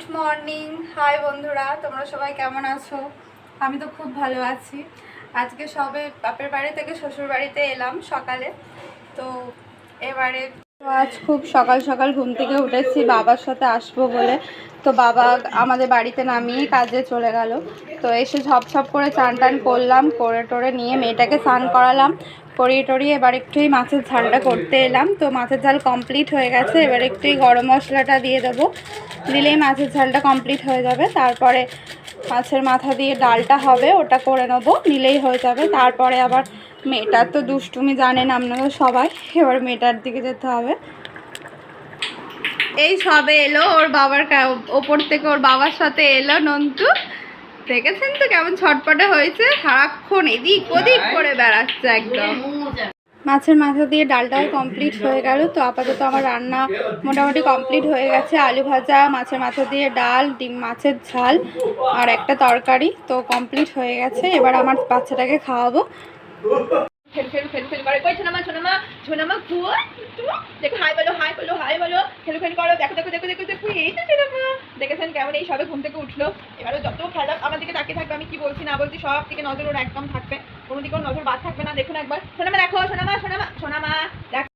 Good morning. High বন্ধুরা, তোমরা সবাই কেমন আছো? আমি তো খুব ভালো আছি। আজকে সবে বাপের বাড়ি থেকে শ্বশুর বাড়িতে এলাম সকালে। তো এবারে আজ খুব সকাল সকাল ঘুম থেকে উঠেছি বাবার সাথে আসবো বলে। তো বাবা আমাদের বাড়িতে নামিয়ে কাজে চলে গেল। তো এসে ঝপঝপ করে চান টান করলাম, করে টোরে নিয়ে মেয়েটাকে স্নান করালাম, করিয়ে টরিয়ে এবার একটুই মাছের ঝালটা করতে এলাম। তো মাছের ঝাল কমপ্লিট হয়ে গেছে, এবার একটুই গরম মশলাটা দিয়ে দেবো, দিলেই মাছের ঝালটা কমপ্লিট হয়ে যাবে। তারপরে মাছের মাথা দিয়ে ডালটা হবে, ওটা করে নেবো, নিলেই হয়ে যাবে। তারপরে আবার মেয়েটার তো দুষ্টুমি জানেন আপনারা সবাই, এবার মেয়েটার দিকে যেতে হবে। এই সবে এলো ওর বাবার ওপর থেকে, ওর বাবার সাথে এলো নন্তু। দেখেছেন তো কেমন ছটপটে হয়েছে, সারাক্ষণ এদিক ওদিক করে বেড়াচ্ছে একদম। মাছের মাথা দিয়ে ডালটাও কমপ্লিট হয়ে গেল। তো আপাতত আমার রান্না মোটামুটি কমপ্লিট হয়ে গেছে। আলু ভাজা, মাছের মাথা দিয়ে ডাল, ডিম মাছের ঝাল আর একটা তরকারি তো কমপ্লিট হয়ে গেছে। এবার আমার বাচ্চাটাকে খাওয়াবো। খেল খেল খেল খেল করে কই ছোনামা ছোনামা ছোনামা খুয়া দেখো হাই বলো হাই বলো হাই বলো খেল খেল করো দেখো দেখো দেখো দেখো দেখো এই তো ছোনামা দেখেছেন কেমন এই সবে ঘুম থেকে উঠলো। এবারে যত খেলা আমার দিকে তাকিয়ে থাকবে, আমি কি বলছি না বলছি সব দিকে নজর ওর একদম থাকবে, কোনো দিকে নজর বাদ থাকবে না। দেখুন একবার সোনামা দেখো সোনামা সোনামা সোনামা দেখো।